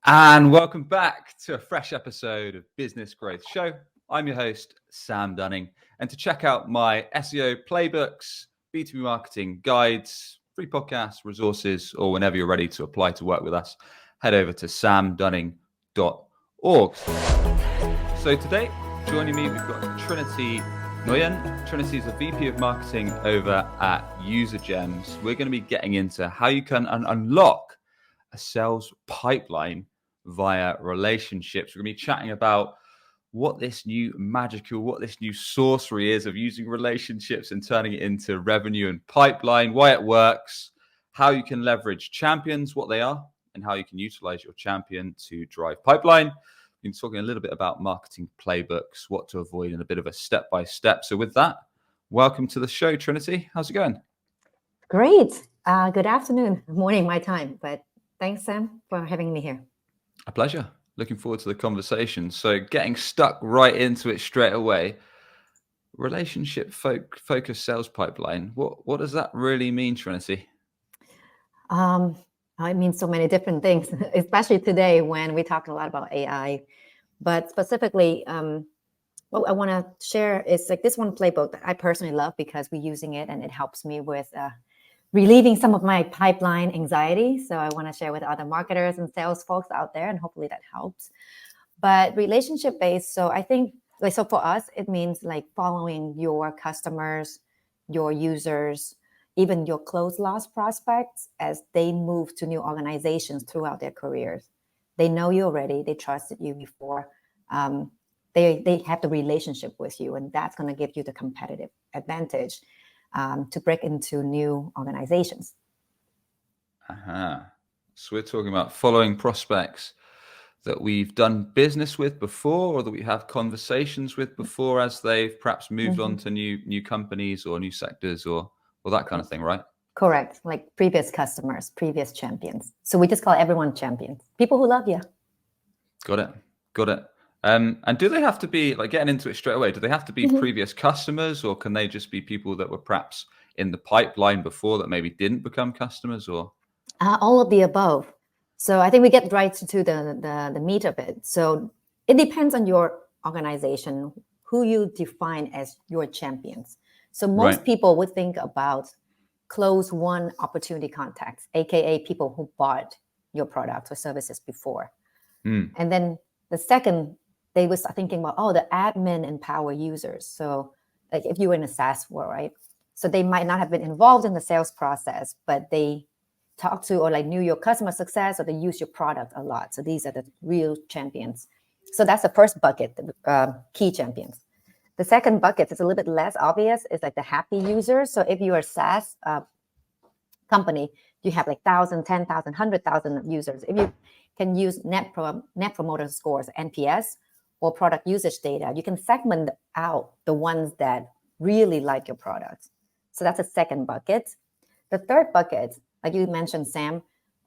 And welcome back to a fresh episode of Business Growth Show. I'm your host, Sam Dunning. And to check out my SEO playbooks, B2B marketing guides, free podcasts, resources, or whenever you're ready to apply to work with us, head over to samdunning.org. So today, joining me, we've got Trinity Nguyen. Trinity is the VP of Marketing over at UserGems. We're going to be getting into how you can unlock a sales pipeline via relationships. We're going to be chatting about what this new sorcery is of using relationships and turning it into revenue and pipeline, why it works, how you can leverage champions, what they are, and how you can utilize your champion to drive pipeline. We've been talking a little bit about marketing playbooks, what to avoid, and a bit of a step-by-step. So with that, welcome to the show, Trinity. How's it going? Great. Good afternoon, morning my time, but thanks, Sam, for having me here. A pleasure. Looking forward to the conversation. So getting stuck right into it straight away. Relationship focused sales pipeline. What does that really mean, Trinity? It means so many different things, especially today when we talk a lot about AI. But specifically, what I want to share is like this one playbook that I personally love because we're using it and it helps me with relieving some of my pipeline anxiety. So I want to share with other marketers and sales folks out there, and hopefully that helps. But relationship based, so I think, so for us, it means like following your customers, your users, even your close loss prospects as they move to new organizations throughout their careers. They know you already, they trusted you before. They have the relationship with you, and that's going to give you the competitive advantage to break into new organizations. So we're talking about following prospects that we've done business with before, or that we have conversations with before as they've perhaps moved on to new companies or new sectors or that kind of thing, right? Correct. Like previous customers, previous champions. So we just call everyone champions. People who love you. Got it. And do they have to be, like getting into it straight away, do they have to be previous customers, or can they just be people that were perhaps in the pipeline before that maybe didn't become customers, or? All of the above. So I think we get right to the meat of it. So it depends on your organization, who you define as your champions. So most people would think about close won opportunity contacts, AKA people who bought your products or services before. And then the second, they was thinking about, the admin and power users. So like if you were in a SaaS world, right? So they might not have been involved in the sales process, but they talk to or like knew your customer success, or they use your product a lot. So these are the real champions. So that's the first bucket, the key champions. The second bucket is a little bit less obvious. It's like the happy users. So if you're a SaaS company, you have like 1,000, 10,000, 100,000 users. If you can use net promoter scores, NPS, or product usage data, you can segment out the ones that really like your products. So that's a second bucket. The third bucket, like you mentioned, Sam,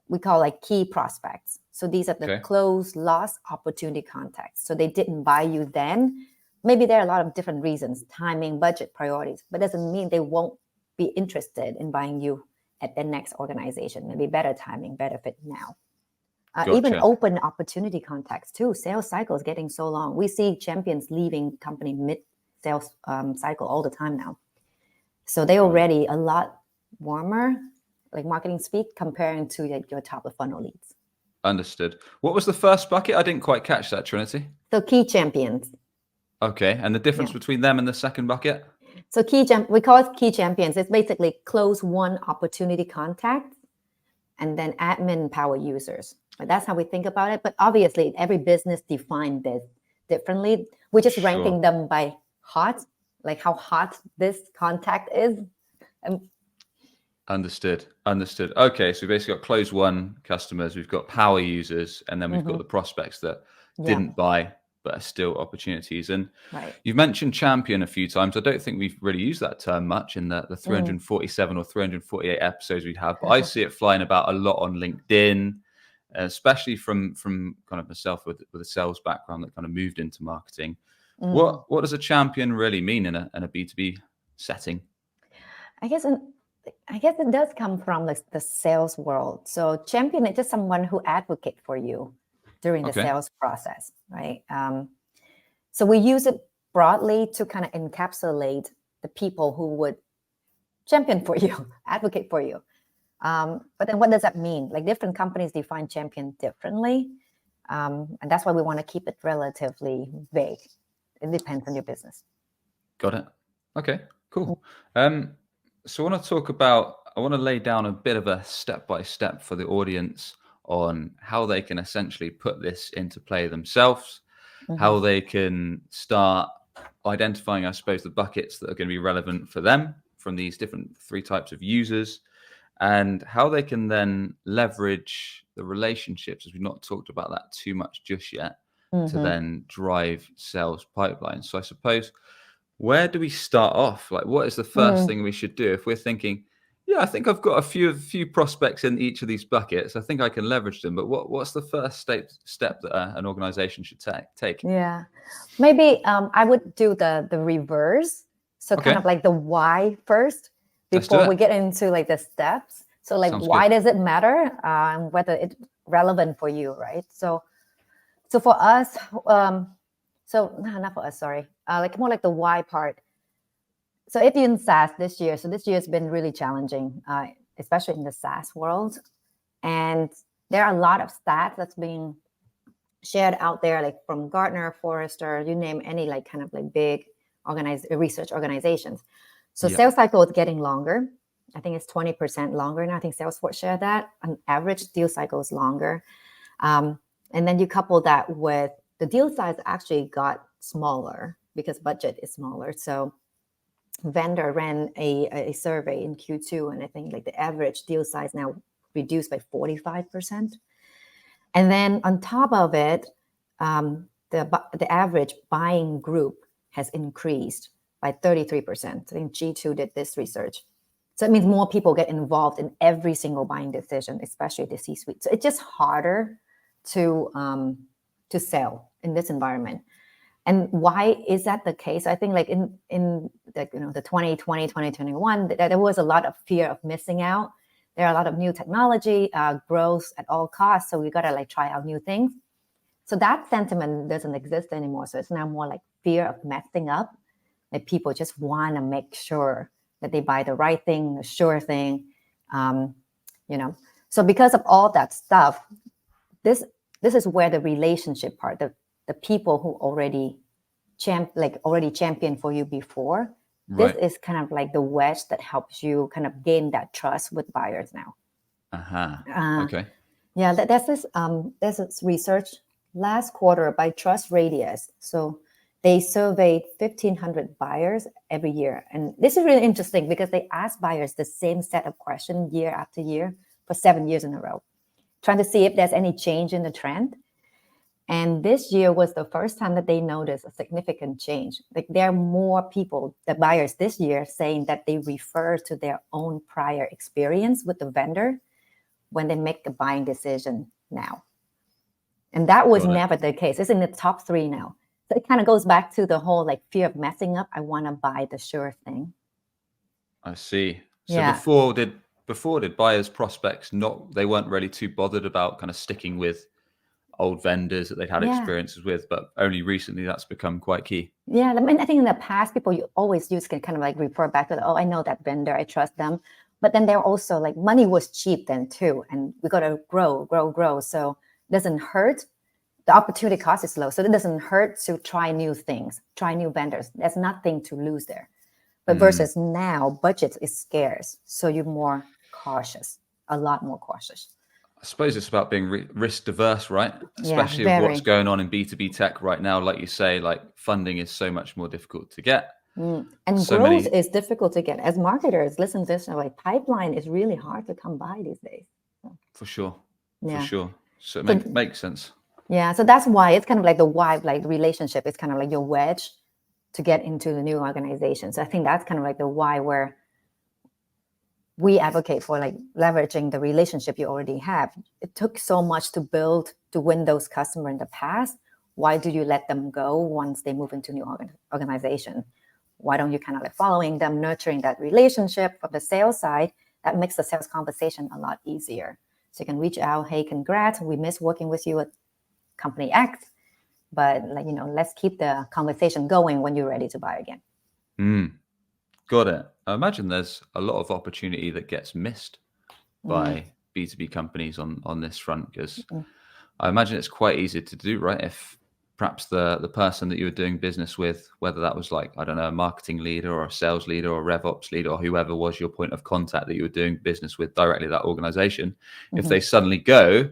we call like key prospects. So these are the close loss opportunity contacts. So they didn't buy you then. Maybe there are a lot of different reasons, timing, budget, priorities, but doesn't mean they won't be interested in buying you at the next organization. Maybe better timing, better fit now. Even open opportunity contacts too. Sales cycles getting so long. We see champions leaving company mid-sales cycle all the time now. So they're already a lot warmer, like marketing speak, comparing to your top of funnel leads. Understood. What was the first bucket? I didn't quite catch that, Trinity. So key champions. Okay, and the difference between them and the second bucket? So we call it key champions. It's basically close won opportunity contacts, and then admin power users. But that's how we think about it. But obviously, every business defines this differently. We're just ranking them by hot, like how hot this contact is. Understood. Okay, so we've basically got close won customers, we've got power users, and then we've got the prospects that didn't buy but are still opportunities. And you've mentioned champion a few times. I don't think we've really used that term much in the 347 or 348 episodes we'd have, but I see it flying about a lot on LinkedIn, especially from kind of myself with a sales background that kind of moved into marketing. What does a champion really mean in a B2B setting? I guess it does come from the sales world. So champion is just someone who advocates for you. during the Okay. sales process, right? So we use it broadly to kind of encapsulate the people who would champion for you, advocate for you. But then what does that mean? Like different companies define champion differently. And that's why we want to keep it relatively vague. It depends on your business. Got it. Okay, cool. So I want to lay down a bit of a step-by-step for the audience on how they can essentially put this into play themselves, how they can start identifying, I suppose, the buckets that are going to be relevant for them from these different 3 types of users, and how they can then leverage the relationships, as we've not talked about that too much just yet, to then drive sales pipelines. So I suppose, where do we start off? Like, what is the first thing we should do if we're thinking, yeah, I think I've got a few prospects in each of these buckets. I think I can leverage them. But what's the first step that an organization should take? Yeah, maybe I would do the reverse. So Okay. kind of like the why first before we get into like the steps. So like, Sounds why good. does it matter? And whether it's relevant for you, right? So for us, not for us, sorry. Like more like the why part. So if you're in SaaS this year, so this year has been really challenging, especially in the SaaS world. And there are a lot of stats that's being shared out there, like from Gartner, Forrester, you name any like kind of like big research organizations. So sales cycle is getting longer. I think it's 20% longer now. I think Salesforce shared that. On average, deal cycle is longer. And then you couple that with the deal size actually got smaller because budget is smaller. So vendor ran a survey in Q2, and I think like the average deal size now reduced by 45%. And then on top of it, the average buying group has increased by 33%. I think G2 did this research. So it means more people get involved in every single buying decision, especially the C-suite. So it's just harder to sell in this environment. And why is that the case? I think like in the 2020, 2021, there was a lot of fear of missing out. There are a lot of new technology, growth at all costs. So we got to like try out new things. So that sentiment doesn't exist anymore. So it's now more like fear of messing up. Like people just want to make sure that they buy the right thing, the sure thing, So because of all that stuff, this is where the relationship part, the people who already championed for you before, this is kind of like the wedge that helps you kind of gain that trust with buyers now. Okay. Yeah, there's this research last quarter by Trust Radius. So they surveyed 1,500 buyers every year. And this is really interesting because they asked buyers the same set of questions year after year for 7 years in a row, trying to see if there's any change in the trend. And this year was the first time that they noticed a significant change. Like there are more people, the buyers this year, saying that they refer to their own prior experience with the vendor when they make the buying decision now. And that was never the case. It's in the top 3 now. So it kind of goes back to the whole like fear of messing up. I want to buy the sure thing. I see. So before did buyers, prospects, they weren't really too bothered about kind of sticking with old vendors that they'd had experiences with, but only recently that's become quite key. Yeah, I mean, I think in the past, people you always use can kind of like refer back to, I know that vendor, I trust them. But then they're also like, money was cheap then too, and we got to grow. So it doesn't hurt. The opportunity cost is low, so it doesn't hurt to try new things, try new vendors. There's nothing to lose there. But versus now, budget is scarce, so you're more cautious, a lot more cautious. I suppose it's about being risk diverse, right? Especially with what's going on in B2B tech right now. Like you say, like funding is so much more difficult to get. And growth is difficult to get. As marketers, listen to this, like pipeline is really hard to come by these days. For sure. So it makes sense. Yeah, so that's why it's kind of like the why, like relationship is kind of like your wedge to get into the new organization. So I think that's kind of like the why, where we advocate for like leveraging the relationship you already have. It took so much to build, to win those customers in the past. Why do you let them go once they move into a new organization? Why don't you kind of like following them, nurturing that relationship from the sales side? That makes the sales conversation a lot easier. So you can reach out, hey, congrats, we miss working with you at company X, but like, let's keep the conversation going when you're ready to buy again. Got it. I imagine there's a lot of opportunity that gets missed by B2B companies on this front, because I imagine it's quite easy to do, right? If perhaps the person that you were doing business with, whether that was like, I don't know, a marketing leader or a sales leader or a RevOps leader or whoever was your point of contact that you were doing business with directly, that organization, if they suddenly go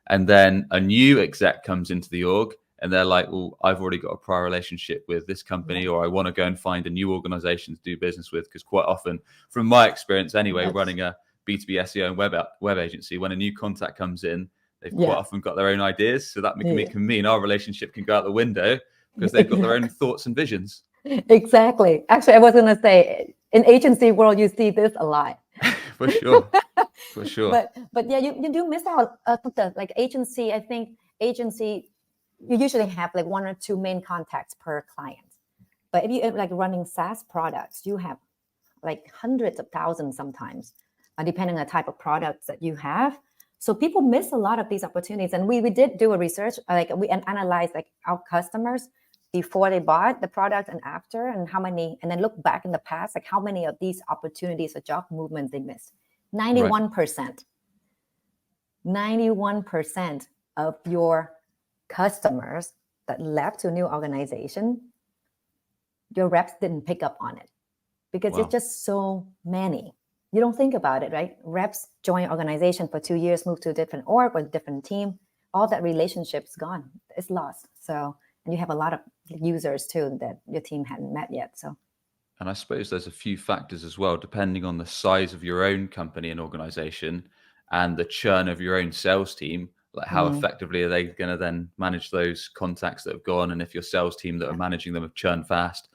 and then a new exec comes into the org and they're like, well, I've already got a prior relationship with this company, or I want to go and find a new organization to do business with. Because quite often, from my experience anyway, running a B2B SEO and web agency, when a new contact comes in, they've quite often got their own ideas. So that can mean our relationship can go out the window because they've got their own thoughts and visions. Exactly. Actually, I was going to say, in agency world, you see this a lot. For sure. For sure. But yeah, you do miss out. Like agency, I think agency, you usually have like 1 or 2 main contacts per client. But if you like running SaaS products, you have like hundreds of thousands sometimes, depending on the type of products that you have. So people miss a lot of these opportunities. And we did do a research, like we analyzed like our customers before they bought the product and after, and how many, and then look back in the past, like how many of these opportunities or job movements they missed. 91%. 91% of your customers that left to a new organization, your reps didn't pick up on it because it's just so many. You don't think about it, right? Reps join organization for 2 years, move to a different org or a different team. All that relationship's gone. It's lost. So, and you have a lot of users too that your team hadn't met yet. So, and I suppose there's a few factors as well, depending on the size of your own company and organization and the churn of your own sales team. Like how effectively are they going to then manage those contacts that have gone? And if your sales team that are managing them have churned fast,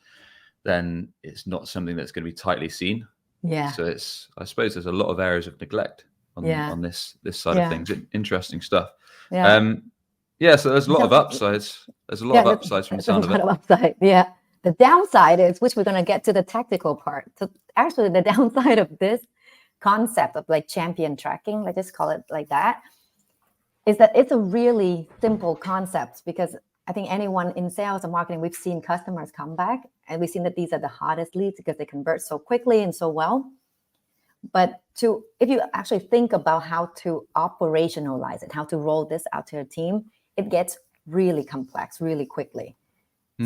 then it's not something that's going to be tightly seen. Yeah. So I suppose there's a lot of areas of neglect on this side of things. Interesting stuff. Yeah. So there's a lot of upsides. There's a lot of upsides from the sound of it. Upside. Yeah. The downside is, which we're going to get to the tactical part. So actually the downside of this concept of like champion tracking, let's just call it like that, is that it's a really simple concept, because I think anyone in sales and marketing, we've seen customers come back and we've seen that these are the hottest leads because they convert so quickly and so well. But if you actually think about how to operationalize it, how to roll this out to your team, it gets really complex really quickly.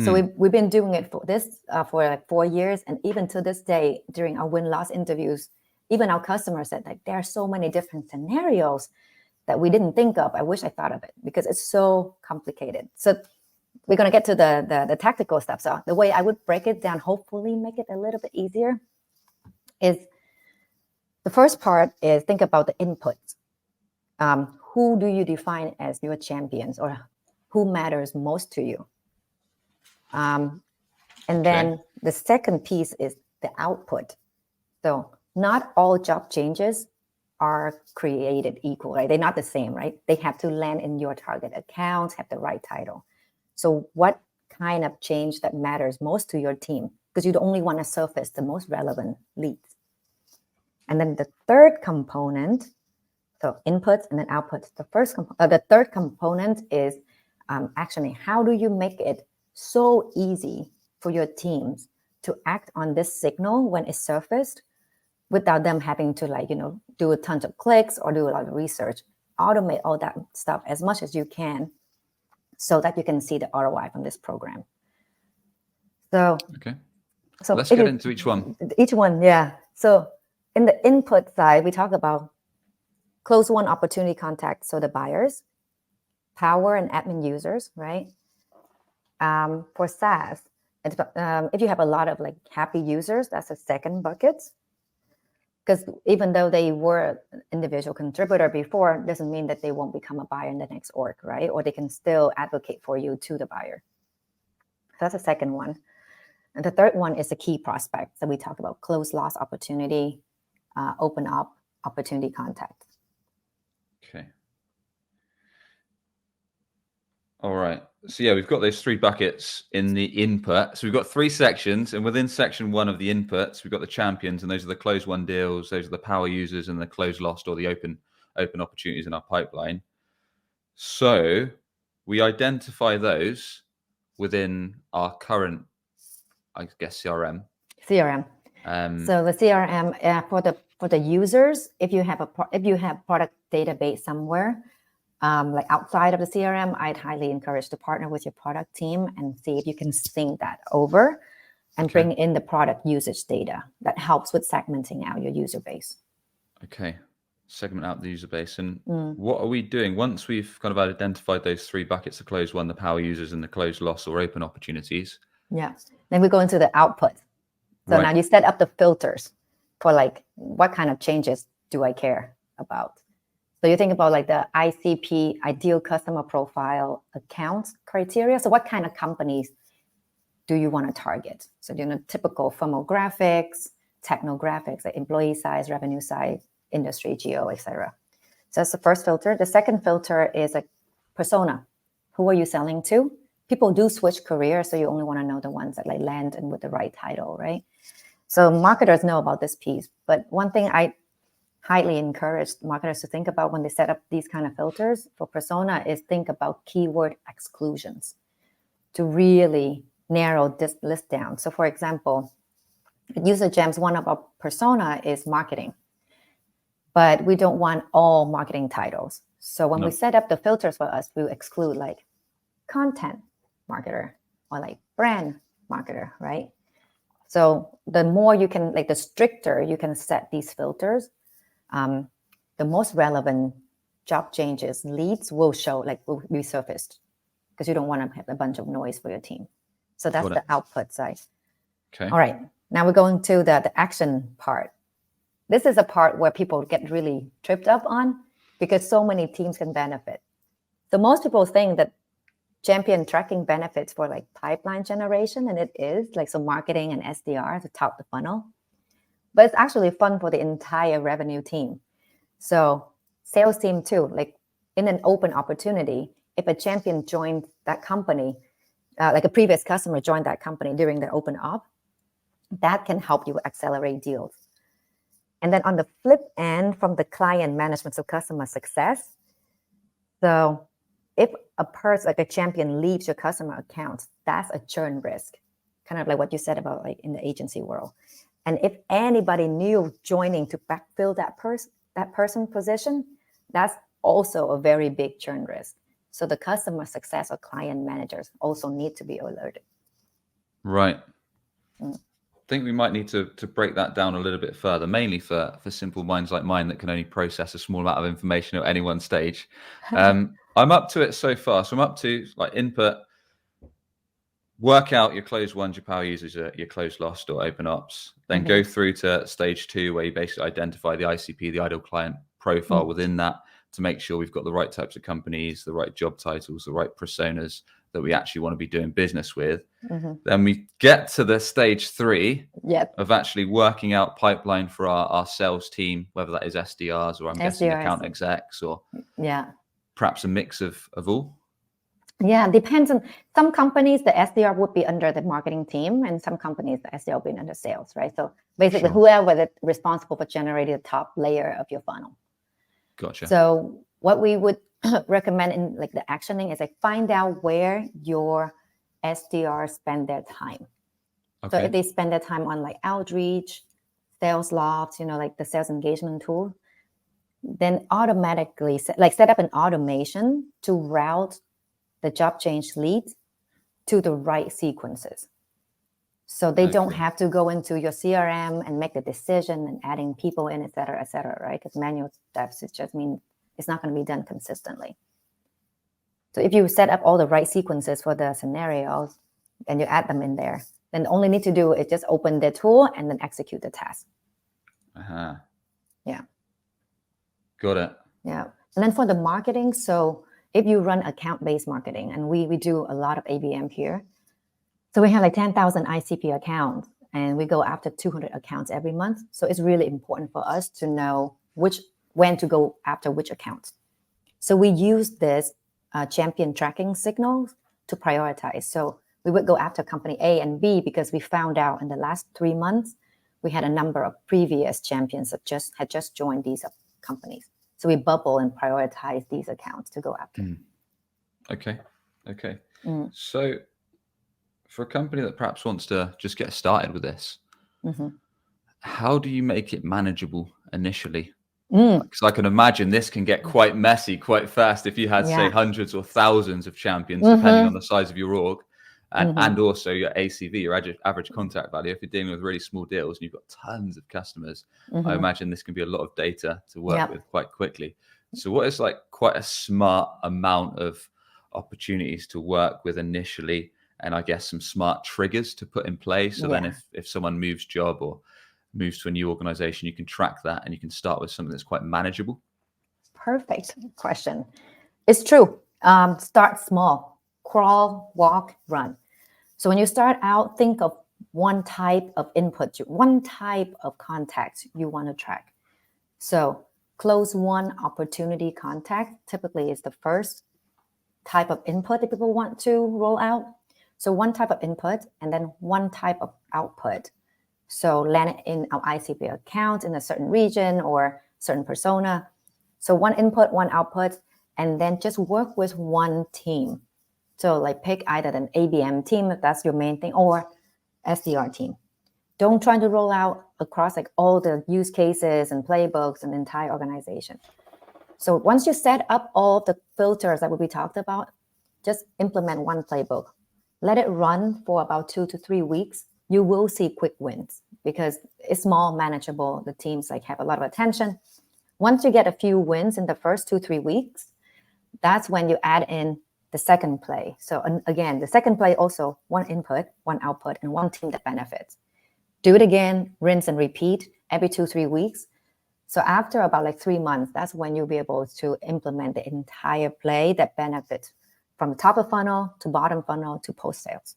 So we've been doing it for like 4 years. And even to this day, during our win-loss interviews, even our customers said like, there are so many different scenarios that we didn't think of. I wish I thought of it because it's so complicated. So we're going to get to the tactical stuff. So the way I would break it down, hopefully make it a little bit easier, is the first part is think about the inputs. Who do you define as your champions, or who matters most to you? And then the second piece is the output. So not all job changes are created equal, right? They're not the same, right? They have to land in your target accounts, have the right title. So what kind of change that matters most to your team? Because you only want to surface the most relevant leads. And then the third component, so inputs and then outputs. The third component is actually, how do you make it so easy for your teams to act on this signal when it's surfaced without them having to do a ton of clicks or do a lot of research? Automate all that stuff as much as you can so that you can see the ROI from this program. So let's get into each one. Yeah. So in the input side, we talk about close won opportunity contacts, so the buyers, power and admin users, right? For SaaS, if you have a lot of happy users, that's the second bucket. Because even though they were an individual contributor before, doesn't mean that they won't become a buyer in the next org, right? Or they can still advocate for you to the buyer. So that's the second one. And the third one is the key prospects that we talked about: close loss opportunity, open up opportunity contact. Okay. All right. So yeah, we've got those 3 buckets in the input. So we've got 3 sections, and within section 1 of the inputs, we've got the champions, and those are the closed won deals, those are the power users, and the closed lost or the open opportunities in our pipeline. So we identify those within our current, I guess, CRM. CRM. So the CRM for the users, if you have product database somewhere, like outside of the CRM, I'd highly encourage to partner with your product team and see if you can sync that over and bring in the product usage data that helps with segmenting out your user base. Okay, segment out the user base. And what are we doing once we've kind of identified those three buckets, the closed won, the power users, and the closed loss or open opportunities? Yeah, then we go into the output. So now you set up the filters for like, what kind of changes do I care about? So you think about like the ICP, ideal customer profile, account criteria. So what kind of companies do you want to target? So typical firmographics, technographics, like employee size, revenue size, industry, geo, etc. So that's the first filter. The second filter is a persona. Who are you selling to? People do switch careers, so you only want to know the ones that like land and with the right title, right? So marketers know about this piece, but one thing I highly encourage marketers to think about when they set up these kind of filters for persona is think about keyword exclusions to really narrow this list down. So for example, at UserGems, one of our persona is marketing, but we don't want all marketing titles. So when we set up the filters for us, we exclude like content marketer or like brand marketer, right? So the more you can, like the stricter you can set these filters, the most relevant job changes, leads will show, like will be surfaced, because you don't want to have a bunch of noise for your team. So that's the output side. Okay. All right. Now we're going to the action part. This is a part where people get really tripped up on because so many teams can benefit. So most people think that champion tracking benefits for like pipeline generation, and it is like so marketing and SDR to top the funnel, but it's actually fun for the entire revenue team. So sales team too, like in an open opportunity, if a champion joined that company, like a previous customer joined that company during the open op, that can help you accelerate deals. And then on the flip end, from the client management, so customer success. So if a person, like a champion, leaves your customer accounts, that's a churn risk, kind of like what you said about like in the agency world. And if anybody new joining to backfill that person position, that's also a very big churn risk. So the customer success or client managers also need to be alerted. Right. I think we might need to break that down a little bit further, mainly for simple minds like mine that can only process a small amount of information at any one stage. I'm up to it so far. So I'm up to like input, work out your closed ones, your power users, your closed lost or open ops, then go through to stage 2 where you basically identify the ICP, the ideal client profile within that to make sure we've got the right types of companies, the right job titles, the right personas that we actually want to be doing business with. Then we get to the stage 3 of actually working out pipeline for our sales team, whether that is SDRs or I'm guessing account execs or perhaps a mix of all. Yeah, depends on some companies, the SDR would be under the marketing team, and some companies, the SDR would be under sales, right? So basically whoever is responsible for generating the top layer of your funnel. Gotcha. So what we would recommend in like the actioning is like find out where your SDRs spend their time. So if they spend their time on like outreach, sales loft, like the sales engagement tool, then automatically set up an automation to route the job change leads to the right sequences. So they don't have to go into your CRM and make the decision and adding people in, et cetera, right? Because manual steps, it just means it's not going to be done consistently. So if you set up all the right sequences for the scenarios and you add them in there, then all you need to do is just open the tool and then execute the task. Yeah. Got it. Yeah. And then for the marketing, so if you run account-based marketing, and we do a lot of ABM here, so we have like 10,000 ICP accounts, and we go after 200 accounts every month. So it's really important for us to know when to go after which accounts. So we use this champion tracking signals to prioritize. So we would go after company A and B because we found out in the last 3 months, we had a number of previous champions that had just joined these companies. So we bubble and prioritize these accounts to go after. Okay. Okay. Mm. So for a company that perhaps wants to just get started with this, Mhm. how do you make it manageable initially? Mm. Because I can imagine this can get quite messy quite fast if you had, say, Yeah. hundreds or thousands of champions, depending on Mhm. the size of your org, and also your ACV, your average contract value. If you're dealing with really small deals and you've got tons of customers, I Mhm. imagine this can be a lot of data to work Yep. with quite quickly. So what is like quite a smart amount of opportunities to work with initially, and I guess some smart triggers to put in place, so then Yeah. if someone moves job or moves to a new organization, you can track that and you can start with something that's quite manageable? Perfect question. It's true. Start small. Crawl, walk, run. So when you start out, think of one type of input, one type of contact you want to track. So close one opportunity contact typically is the first type of input that people want to roll out. So one type of input and then one type of output. So land it in our ICP account in a certain region or certain persona. So one input, one output, and then just work with one team. So like pick either an ABM team if that's your main thing or SDR team. Don't try to roll out across like all the use cases and playbooks and entire organization. So once you set up all the filters that we talked about, just implement one playbook. Let it run for about 2 to 3 weeks. You will see quick wins because it's small, manageable. The teams like have a lot of attention. Once you get a few wins in the first 2-3 weeks, that's when you add in the second play. So again, the second play also one input, one output, and one team that benefits. Do it again, rinse and repeat every 2-3 weeks. So after about like 3 months, that's when you'll be able to implement the entire play that benefits from the top of funnel to bottom funnel to post sales.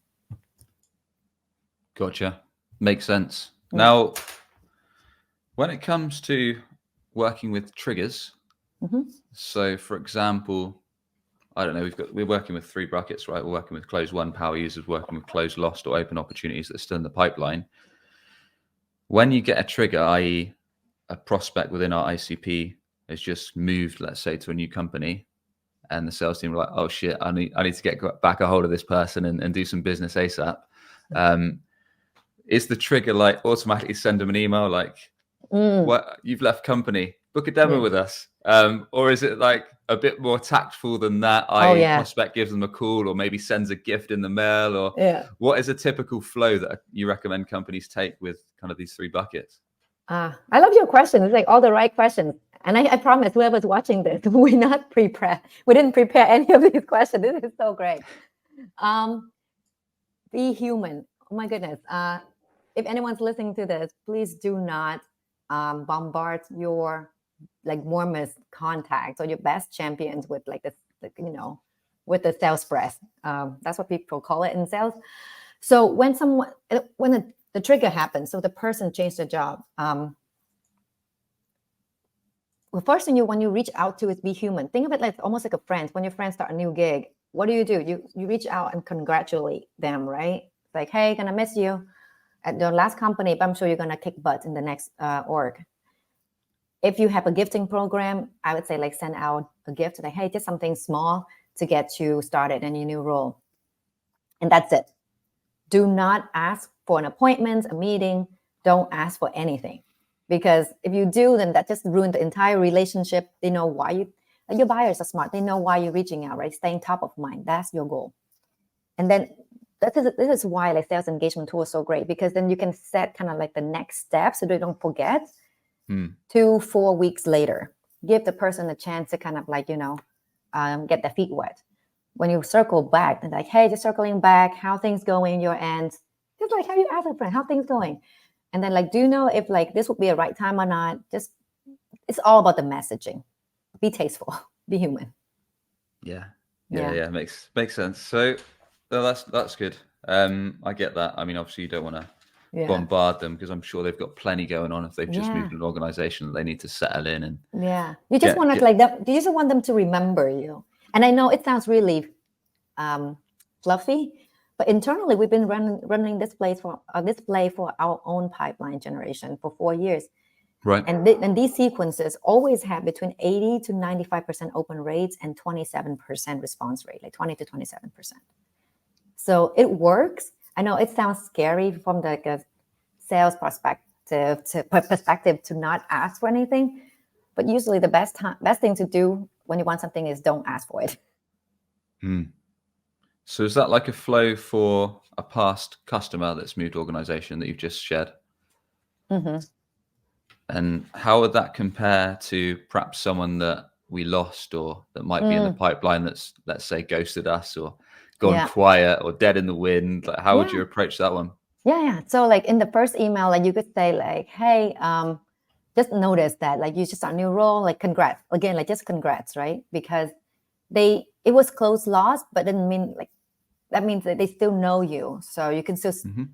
Gotcha. Makes sense. Yeah. Now, when it comes to working with triggers, so for example, I don't know, we're working with 3 buckets, right? We're working with closed won power users, working with closed lost or open opportunities that are still in the pipeline. When you get a trigger, i.e. a prospect within our ICP has just moved, let's say, to a new company, and the sales team are like, oh shit, I need to get back a hold of this person and do some business ASAP. Is the trigger like automatically send them an email like, what, you've left company, book a demo with us? Or is it like a bit more tactful than that? Prospect gives them a call or maybe sends a gift in the mail, or what is a typical flow that you recommend companies take with kind of these 3 buckets? I love your question. It's like all the right questions. And I promise whoever's watching this, we're not prepared. We didn't prepare any of these questions. This is so great. Be human. Oh my goodness. If anyone's listening to this, please do not bombard your like warmest contacts or your best champions with like this, with the sales press. That's what people call it in sales. So when the trigger happens, so the person changed their job. The first thing when you reach out to is be human. Think of it like almost like a friend. When your friends start a new gig, what do? You reach out and congratulate them, right? Like, hey, gonna miss you at your last company, but I'm sure you're gonna kick butt in the next org. If you have a gifting program, I would say like send out a gift, like, hey, just something small to get you started in your new role. And that's it. Do not ask for an appointment, a meeting. Don't ask for anything. Because if you do, then that just ruined the entire relationship. They know why your buyers are smart. They know why you're reaching out, right? Staying top of mind. That's your goal. And then this is why like sales engagement tool is so great, because then you can set kind of like the next steps so they don't forget. 2-4 weeks later, give the person a chance to kind of like, get their feet wet. When you circle back, they're like, hey, just circling back, how things going your end? Just like how you ask a friend, how things going? And then like, do you know if like this would be a right time or not? Just, it's all about the messaging. Be tasteful, be human. Yeah. Makes sense. So that's good. I get that. I mean, obviously you don't want to bombard them because I'm sure they've got plenty going on if they've just moved to an organization that they need to settle in. And you just want to like them. You just want them to remember you. And I know it sounds really fluffy, but internally we've been running this play for our own pipeline generation for 4 years. Right. And these sequences always have between 80 to 95% open rates and 27% response rate, like 20 to 27%. So it works. I know it sounds scary from the sales perspective to not ask for anything, but usually the best thing to do when you want something is don't ask for it. So is that like a flow for a past customer that's moved organization that you've just shared? And how would that compare to perhaps someone that we lost or that might be in the pipeline that's, let's say, ghosted us or gone quiet or dead in the wind? Like, how would you approach that one? Yeah. So like in the first email, like you could say like, hey, just notice that like you just start a new role, like congrats. Again, like just congrats, right? Because it was closed lost, but didn't mean like, that means that they still know you. So you can still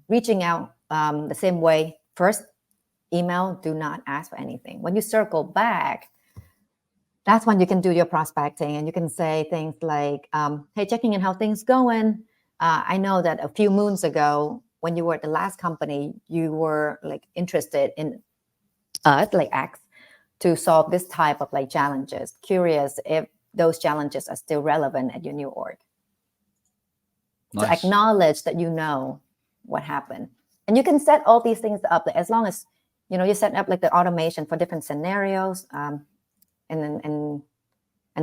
reaching out the same way. First email, do not ask for anything. When you circle back, that's when you can do your prospecting and you can say things like, hey, checking in how things going. I know that a few moons ago, when you were at the last company, you were like interested in us, like X, to solve this type of like challenges. Curious if those challenges are still relevant at your new org. Nice. To acknowledge that you know what happened. And you can set all these things up, like, as long as you set up like the automation for different scenarios, and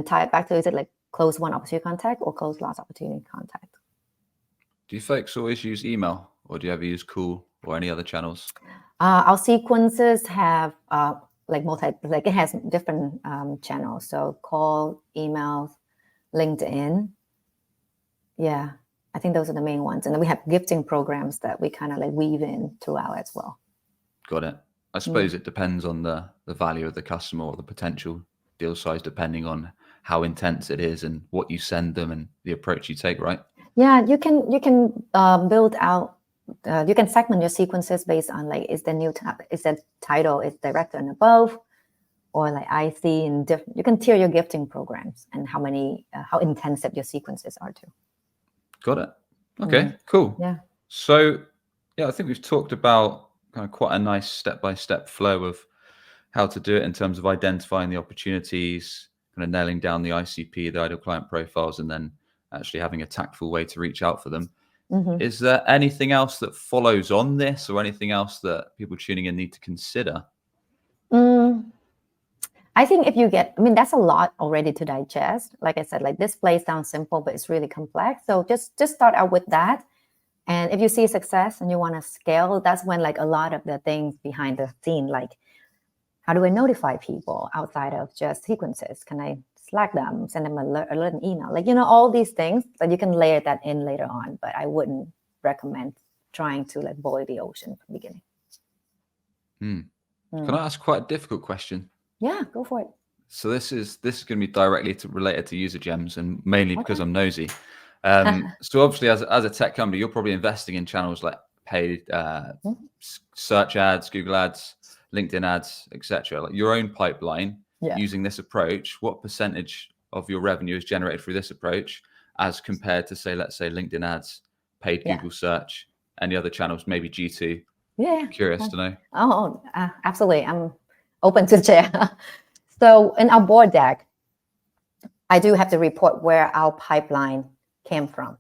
tie it back to, is it like close one opportunity contact or close last opportunity contact? Do you folks always use email, or do you ever use Call or any other channels? Our sequences have it has different channels. So call, emails, LinkedIn. Yeah, I think those are the main ones. And then we have gifting programs that we kind of like weave in throughout as well. Got it. I suppose it depends on the value of the customer or the potential deal size, depending on how intense it is and what you send them and the approach you take, right? Yeah, you can build out. You can segment your sequences based on like, is the title is director and above, or like IC, and different. You can tier your gifting programs and how intensive your sequences are too. Got it. Okay, cool. Yeah. So yeah, I think we've talked about kind of quite a nice step-by-step flow of how to do it in terms of identifying the opportunities, kind of nailing down the ICP, the ideal client profiles, and then actually having a tactful way to reach out for them. Is there anything else that follows on this, or anything else that people tuning in need to consider? I think that's a lot already to digest. Like I said, like this play sounds simple, but it's really complex. So just start out with that. And if you see success and you want to scale, that's when like a lot of the things behind the scene, like how do I notify people outside of just sequences? Can I Slack them, send them an email? Like, all these things that you can layer that in later on, but I wouldn't recommend trying to like boil the ocean from the beginning. Can I ask quite a difficult question? Yeah, go for it. So this is going to be directly related to UserGems, and mainly because I'm nosy. So obviously, as a tech company, you're probably investing in channels like paid search ads, Google ads, LinkedIn ads, etc. Like your own pipeline, using this approach, what percentage of your revenue is generated through this approach, as compared to, say, let's say LinkedIn ads, paid Google search, any other channels, maybe G2? Yeah. Curious to know. Oh, absolutely. I'm open to share. So in our board deck, I do have to report where our pipeline came from.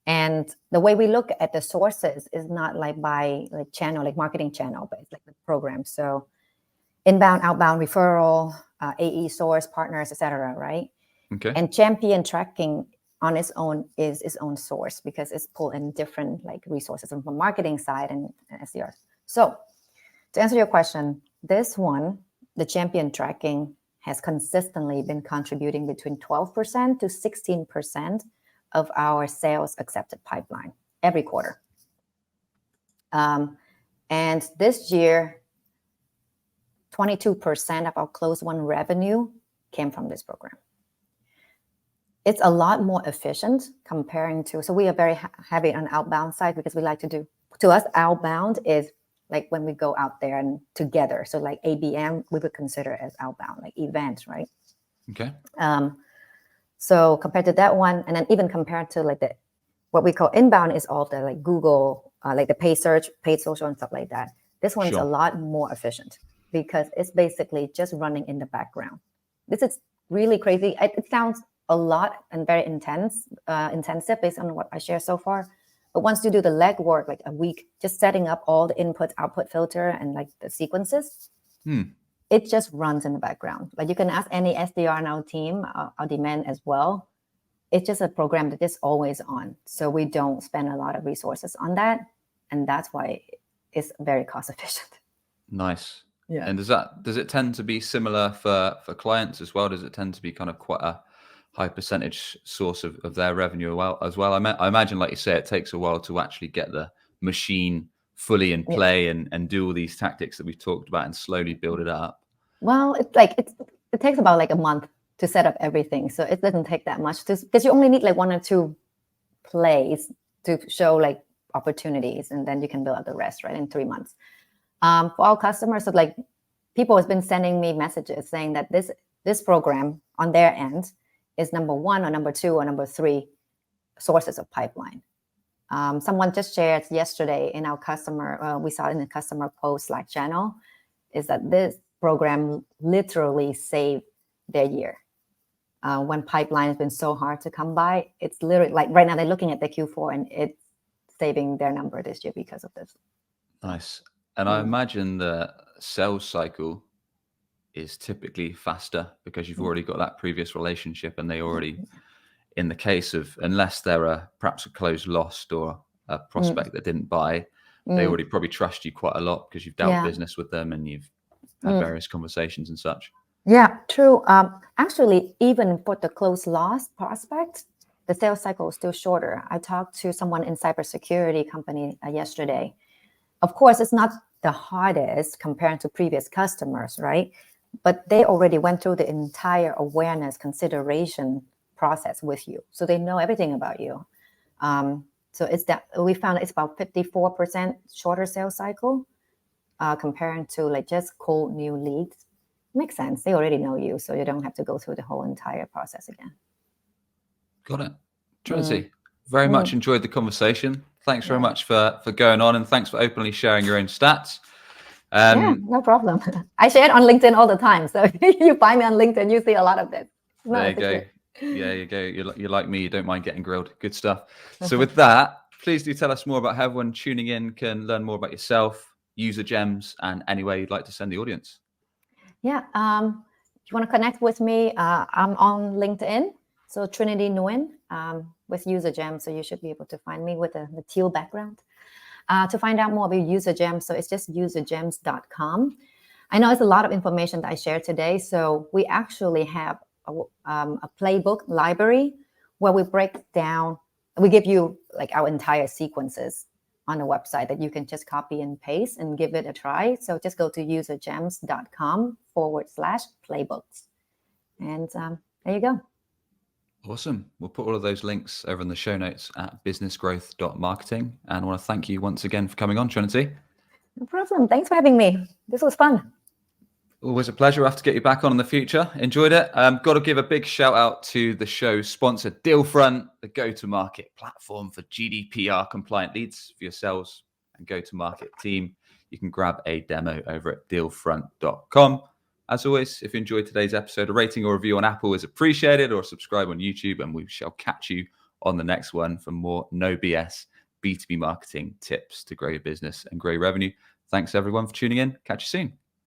And the way we look at the sources is not like by like channel, like marketing channel, but it's like the program. So inbound, outbound, referral, AE source, partners, etc. Right? Okay. And champion tracking on its own is its own source, because it's pulled in different like resources from the marketing side and SDR. So to answer your question, this one, the champion tracking, has consistently been contributing between 12% to 16% of our sales accepted pipeline every quarter. And this year, 22% of our closed won revenue came from this program. It's a lot more efficient comparing to, so we are very heavy on outbound side, because we like to us, outbound is like when we go out there and together. So like ABM, we would consider as outbound, like events, right? Okay. So compared to that one, and then even compared to like what we call inbound is all the like Google, like the paid search, paid social and stuff like that. This one's a lot more efficient, because it's basically just running in the background. This is really crazy. It sounds a lot and very intensive based on what I share so far. But once you do the legwork, like a week, just setting up all the input, output filter and like the sequences, it just runs in the background. Like you can ask any SDR in our team, our demand as well. It's just a program that is always on. So we don't spend a lot of resources on that. And that's why it's very cost efficient. Nice. Yeah. And does it tend to be similar for clients as well? Does it tend to be kind of quite a high percentage source of their revenue as well? I imagine, like you say, it takes a while to actually get the machine fully in play and do all these tactics that we've talked about and slowly build it up. Well, it's like it takes about like a month to set up everything. So it doesn't take that much because you only need like 1 or 2 plays to show like opportunities, and then you can build out the rest, right, in 3 months. For our customers, so like people have been sending me messages saying that this program on their end is number 1 or number 2 or number 3 sources of pipeline. Someone just shared yesterday in our customer, we saw in the customer post Slack channel, is that this program literally saved their year. When pipeline has been so hard to come by, it's literally like right now they're looking at the Q4 and it's saving their number this year because of this. Nice. And I imagine the sales cycle is typically faster because you've already got that previous relationship, and they already, in the case of, unless they're perhaps a closed lost or a prospect that didn't buy, they already probably trust you quite a lot because you've dealt business with them and you've had various conversations and such. Yeah, true. Actually, even for the closed lost prospect, the sales cycle is still shorter. I talked to someone in cybersecurity company yesterday. Of course, it's not the hardest compared to previous customers, right? But they already went through the entire awareness consideration process with you. So they know everything about you. So it's that we found it's about 54% shorter sales cycle comparing to like just cold new leads. Makes sense. They already know you, so you don't have to go through the whole entire process again. Got it. Trinity, very much enjoyed the conversation. Thanks very much for going on, and thanks for openly sharing your own stats. Yeah, no problem. I share it on LinkedIn all the time. So you find me on LinkedIn, you see a lot of this. There you go. Yeah, you go. You're like me. You don't mind getting grilled. Good stuff. So with that, please do tell us more about how everyone tuning in can learn more about yourself, UserGems, and any way you'd like to send the audience. Yeah. If you want to connect with me, I'm on LinkedIn. So Trinity Nguyen with UserGems. So you should be able to find me with the teal background. To find out more about UserGems, so it's just usergems.com. I know it's a lot of information that I shared today. So we actually have a playbook library where we break down, we give you like our entire sequences on the website that you can just copy and paste and give it a try. So just go to usergems.com/playbooks. And there you go. Awesome. We'll put all of those links over in the show notes at businessgrowth.marketing. And I want to thank you once again for coming on, Trinity. No problem. Thanks for having me. This was fun. Always a pleasure. We'll have to get you back on in the future. Enjoyed it. Got to give a big shout out to the show's sponsor, Dealfront, the go-to-market platform for GDPR compliant leads for your sales and go-to-market team. You can grab a demo over at dealfront.com. As always, if you enjoyed today's episode, a rating or review on Apple is appreciated, or subscribe on YouTube, and we shall catch you on the next one for more no BS B2B marketing tips to grow your business and grow your revenue. Thanks everyone for tuning in. Catch you soon.